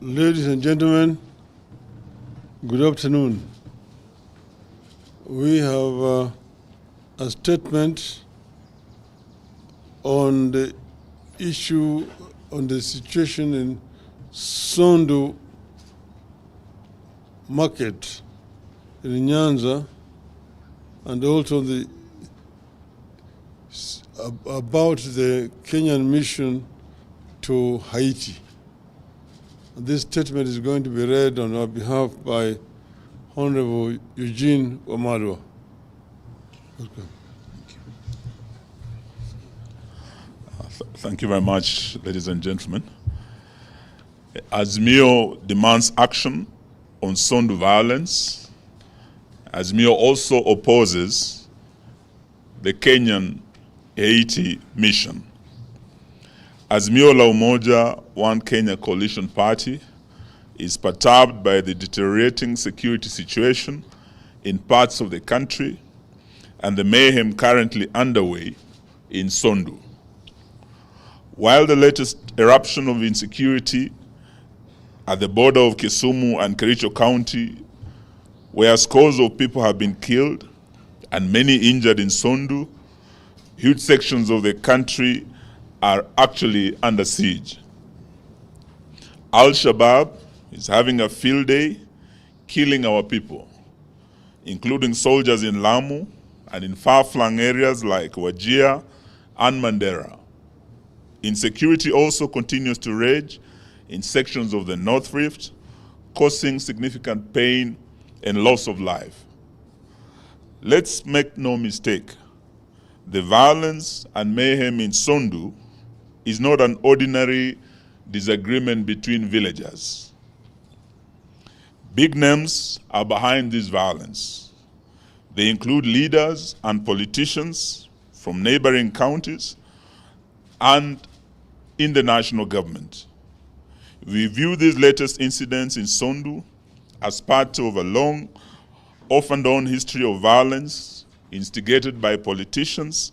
Ladies and gentlemen, good afternoon. We have a statement on the issue, on the situation in Sondu market in Nyanza, and also about the Kenyan mission to Haiti. This statement is going to be read on our behalf by Honorable Eugene Wamalwa. Welcome. Thank you very much, ladies and gentlemen. Azimio demands action on Sondu violence. Azimio also opposes the Kenyan Haiti mission. Azimio la Umoja, One Kenya Coalition Party, is perturbed by the deteriorating security situation in parts of the country and the mayhem currently underway in Sondu. While the latest eruption of insecurity at the border of Kisumu and Kericho County, where scores of people have been killed and many injured in Sondu, huge sections of the country are actually under siege. Al-Shabaab is having a field day, killing our people, including soldiers in Lamu and in far-flung areas like Wajir and Mandera. Insecurity also continues to rage in sections of the North Rift, causing significant pain and loss of life. Let's make no mistake, the violence and mayhem in Sondu is not an ordinary disagreement between villagers. Big names are behind this violence. They include leaders and politicians from neighboring counties and in the national government. We view these latest incidents in Sondu as part of a long, off-and-on history of violence instigated by politicians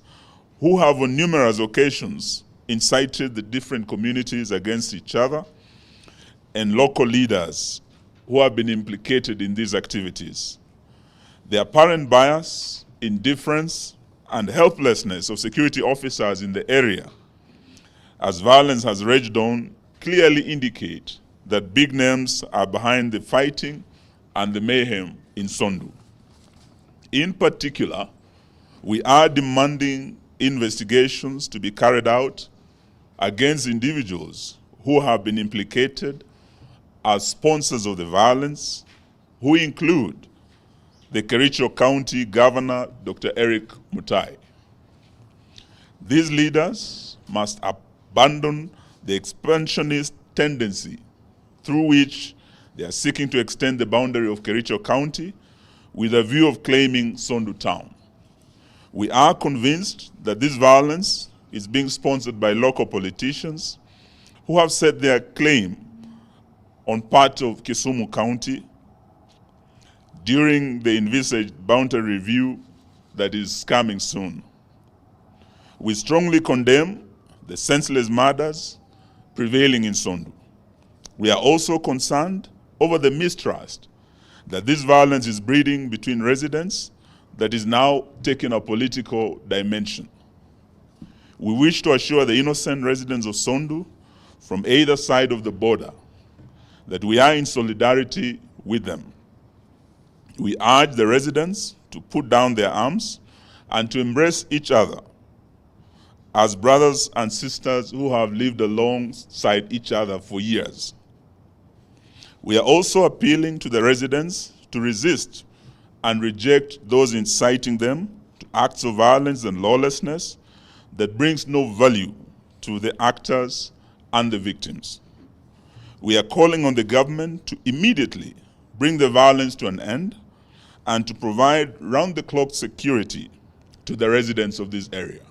who have on numerous occasions incited the different communities against each other, and local leaders who have been implicated in these activities. The apparent bias, indifference, and helplessness of security officers in the area as violence has raged on clearly indicate that big names are behind the fighting and the mayhem in Sondu. In particular, we are demanding investigations to be carried out against individuals who have been implicated as sponsors of the violence, who include the Kericho County Governor, Dr. Eric Mutai. These leaders must abandon the expansionist tendency through which they are seeking to extend the boundary of Kericho County with a view of claiming Sondu town. We are convinced that this violence is being sponsored by local politicians who have set their claim on part of Kisumu County during the envisaged boundary review that is coming soon. We strongly condemn the senseless murders prevailing in Sondu. We are also concerned over the mistrust that this violence is breeding between residents that is now taking a political dimension. We wish to assure the innocent residents of Sondu from either side of the border that we are in solidarity with them. We urge the residents to put down their arms and to embrace each other as brothers and sisters who have lived alongside each other for years. We are also appealing to the residents to resist and reject those inciting them to acts of violence and lawlessness that brings no value to the actors and the victims. We are calling on the government to immediately bring the violence to an end and to provide round-the-clock security to the residents of this area.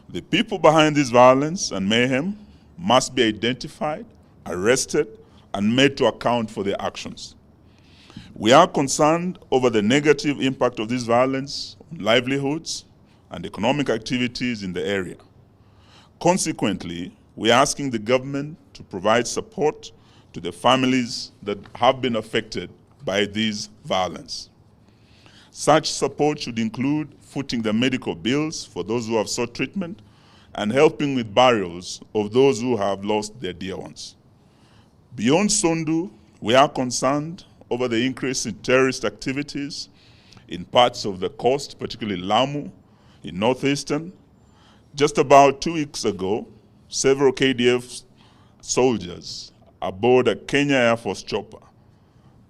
The people behind this violence and mayhem must be identified, arrested, and made to account for their actions. We are concerned over the negative impact of this violence on livelihoods and economic activities in the area. Consequently, we are asking the government to provide support to the families that have been affected by this violence. Such support should include footing the medical bills for those who have sought treatment and helping with burials of those who have lost their dear ones. Beyond Sondu, we are concerned over the increase in terrorist activities in parts of the coast, particularly Lamu, in northeastern. Just about 2 weeks ago, several KDF soldiers aboard a Kenya Air Force chopper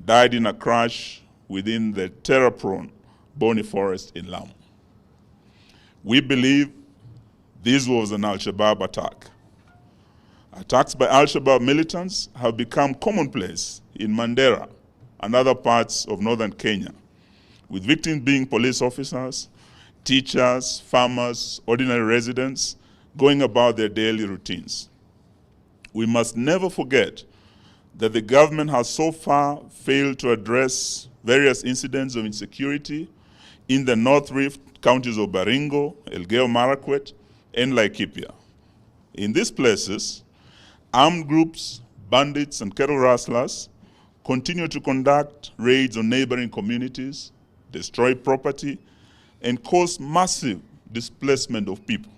died in a crash within the terror-prone Boni Forest in Lamu. We believe this was an Al-Shabaab attack. Attacks by Al-Shabaab militants have become commonplace in Mandera and other parts of northern Kenya, with victims being police officers, teachers, farmers, ordinary residents, going about their daily routines. We must never forget that the government has so far failed to address various incidents of insecurity in the North Rift counties of Baringo, Elgeyo Marakwet, and Laikipia. In these places, armed groups, bandits, and cattle rustlers continue to conduct raids on neighboring communities, destroy property, and cause massive displacement of people.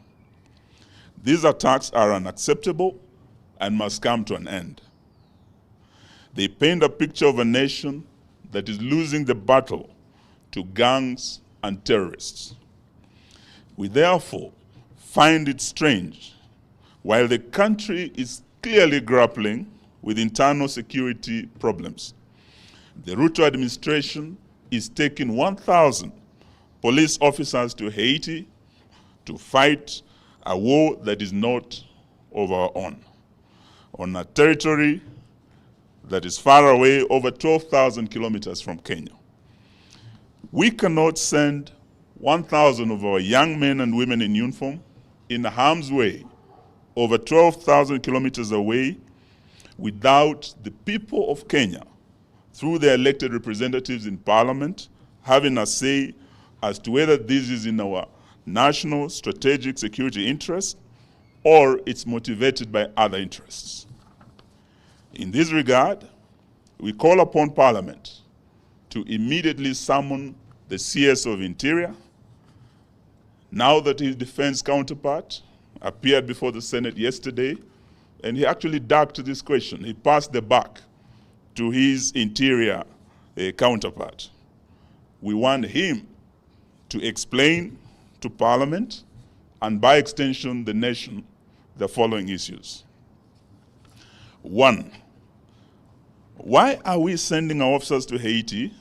These attacks are unacceptable and must come to an end. They paint a picture of a nation that is losing the battle to gangs and terrorists. We therefore find it strange, while the country is clearly grappling with internal security problems, the Ruto administration is taking 1,000 police officers to Haiti to fight a war that is not of our own, on a territory that is far away, over 12,000 kilometers from Kenya. We cannot send 1,000 of our young men and women in uniform in harm's way over 12,000 kilometers away without the people of Kenya, through their elected representatives in parliament, having a say as to whether this is in our national strategic security interest or it's motivated by other interests. In this regard, we call upon Parliament to immediately summon the CS of Interior, now that his defense counterpart appeared before the Senate yesterday, and he actually ducked this question. He passed the buck to his Interior counterpart. We want him to explain to Parliament, and by extension the nation, the following issues. 1, why are we sending our officers to Haiti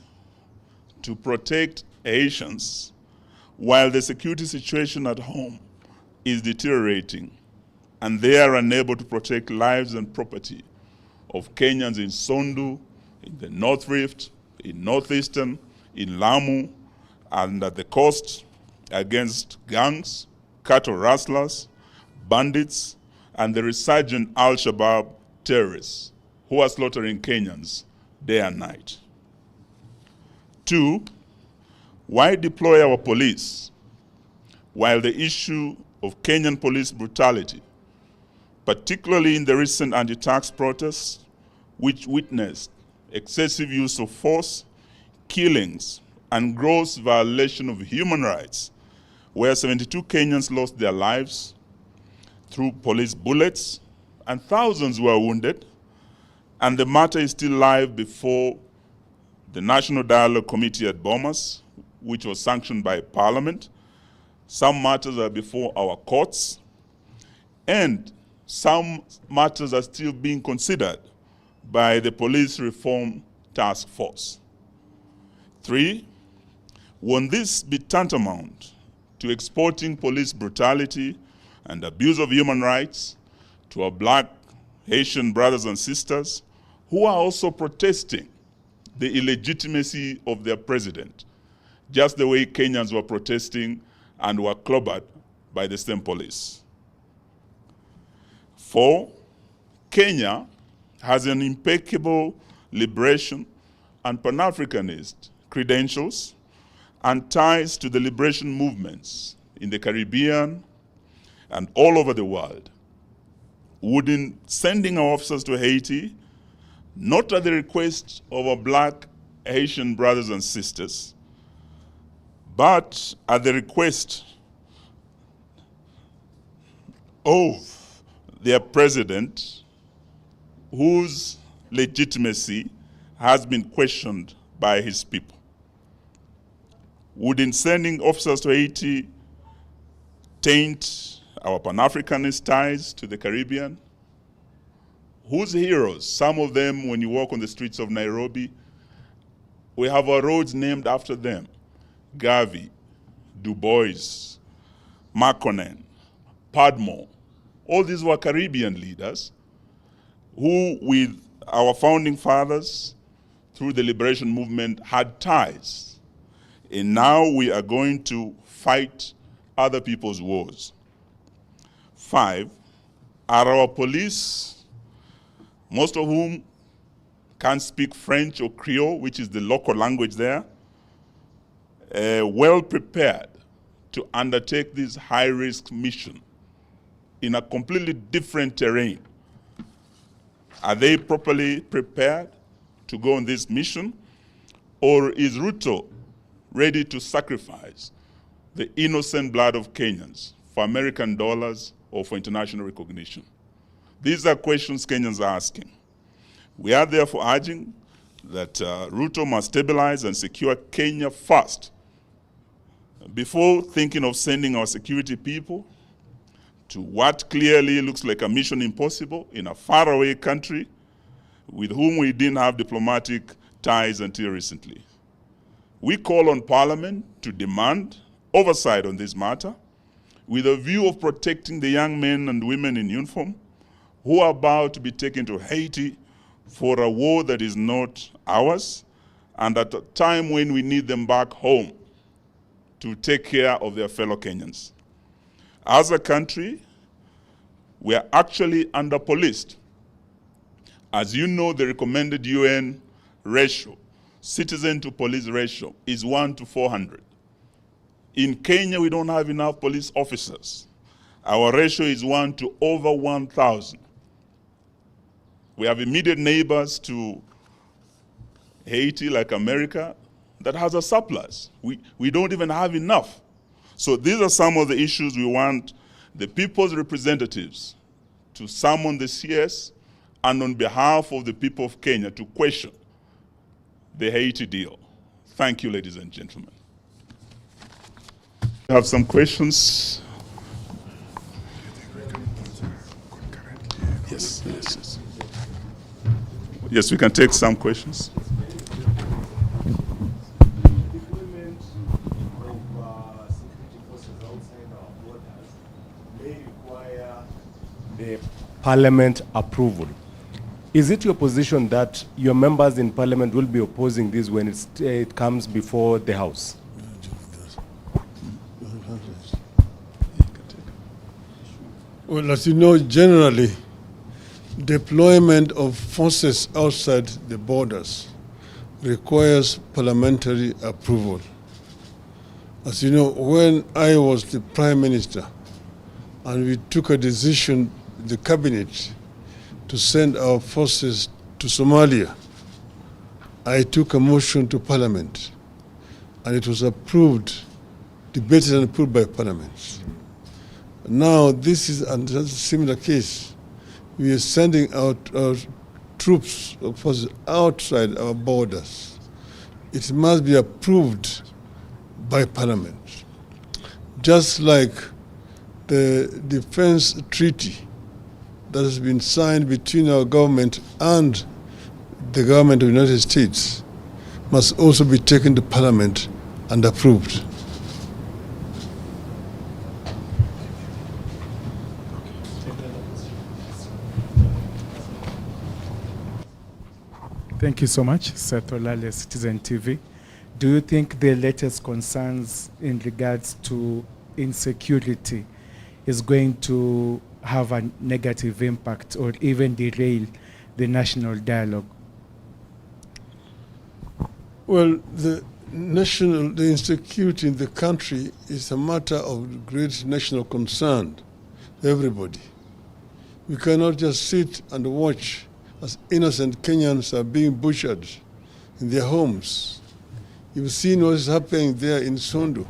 to protect Haitians while the security situation at home is deteriorating and they are unable to protect lives and property of Kenyans in Sondu, in the North Rift, in Northeastern, in Lamu, and at the coast against gangs, cattle rustlers, bandits, and the resurgent Al-Shabaab terrorists who are slaughtering Kenyans day and night? 2, why deploy our police while the issue of Kenyan police brutality, particularly in the recent anti-tax protests, which witnessed excessive use of force, killings, and gross violation of human rights, where 72 Kenyans lost their lives through police bullets and thousands were wounded, and the matter is still live before the National Dialogue Committee at Bomas, which was sanctioned by Parliament. Some matters are before our courts, and some matters are still being considered by the Police Reform Task Force. 3, won't this be tantamount to exporting police brutality and abuse of human rights to our black Haitian brothers and sisters who are also protesting the illegitimacy of their president, just the way Kenyans were protesting and were clobbered by the same police? 4, Kenya has an impeccable liberation and Pan-Africanist credentials and ties to the liberation movements in the Caribbean and all over the world. Wouldn't sending our officers to Haiti not at the request of our black Haitian brothers and sisters, but at the request of their president, whose legitimacy has been questioned by his people. Would in sending officers to Haiti taint our Pan-Africanist ties to the Caribbean? Whose heroes, some of them when you walk on the streets of Nairobi, we have our roads named after them. Garvey, Du Bois, Makonnen, Padmore. All these were Caribbean leaders who, with our founding fathers, through the liberation movement, had ties. And now we are going to fight other people's wars. 5, are our police, most of whom can't speak French or Creole, which is the local language there, well prepared to undertake this high-risk mission in a completely different terrain? Are they properly prepared to go on this mission? Or is Ruto ready to sacrifice the innocent blood of Kenyans for American dollars or for international recognition? These are questions Kenyans are asking. We are therefore urging that Ruto must stabilize and secure Kenya first before thinking of sending our security people to what clearly looks like a mission impossible in a faraway country with whom we didn't have diplomatic ties until recently. We call on Parliament to demand oversight on this matter with a view of protecting the young men and women in uniform who are about to be taken to Haiti for a war that is not ours, and at a time when we need them back home to take care of their fellow Kenyans. As a country, we are actually under-policed. As you know, the recommended UN ratio, citizen to police ratio, is 1 to 400. In Kenya, we don't have enough police officers. Our ratio is 1 to over 1,000. We have immediate neighbors to Haiti, like America, that has a surplus. We don't even have enough. So these are some of the issues we want the people's representatives to summon the CS and on behalf of the people of Kenya to question the Haiti deal. Thank you, ladies and gentlemen. I have some questions. Yes. Yes, we can take some questions. Deployment of security forces outside our borders may require the Parliament approval. Is it your position that your members in Parliament will be opposing this when it comes before the House? Well, as you know, generally, deployment of forces outside the borders requires parliamentary approval. As you know, when I was the Prime Minister and we took a decision, the Cabinet, to send our forces to Somalia, I took a motion to Parliament and it was approved, debated and approved by Parliament. Now this is a similar case. We are sending out our troops or forces outside our borders. It must be approved by Parliament. Just like the defense treaty that has been signed between our government and the government of the United States must also be taken to Parliament and approved. Thank you so much, Seth Olale, Citizen TV. Do you think the latest concerns in regards to insecurity is going to have a negative impact or even derail the national dialogue? Well, the insecurity in the country is a matter of great national concern to everybody. We cannot just sit and watch as innocent Kenyans are being butchered in their homes. You've seen what is happening there in Sondu.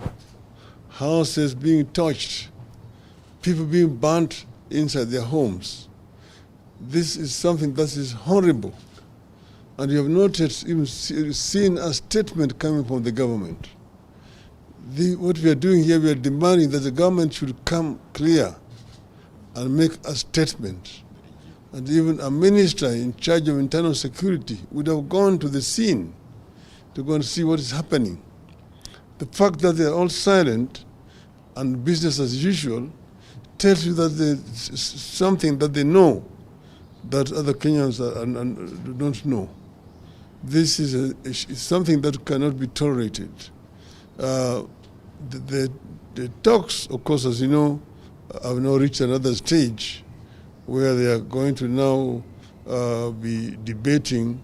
Houses being torched, people being burnt inside their homes. This is something that is horrible. And you have not yet even seen a statement coming from the government. What we are doing here, we are demanding that the government should come clear and make a statement. And even a minister in charge of internal security would have gone to the scene to go and see what is happening. The fact that they are all silent and business as usual tells you that there's something that they know that other Kenyans don't know. This is something that cannot be tolerated. The talks, of course, as you know, have now reached another stage where they are going to now be debating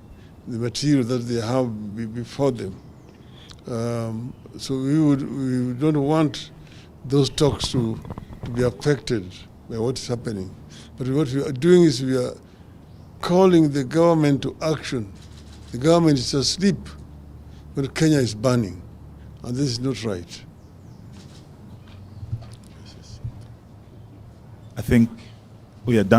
the material that they have before them. So we don't want those talks to be affected by what is happening. But what we are doing is we are calling the government to action. The government is asleep when Kenya is burning, and this is not right. I think we are done.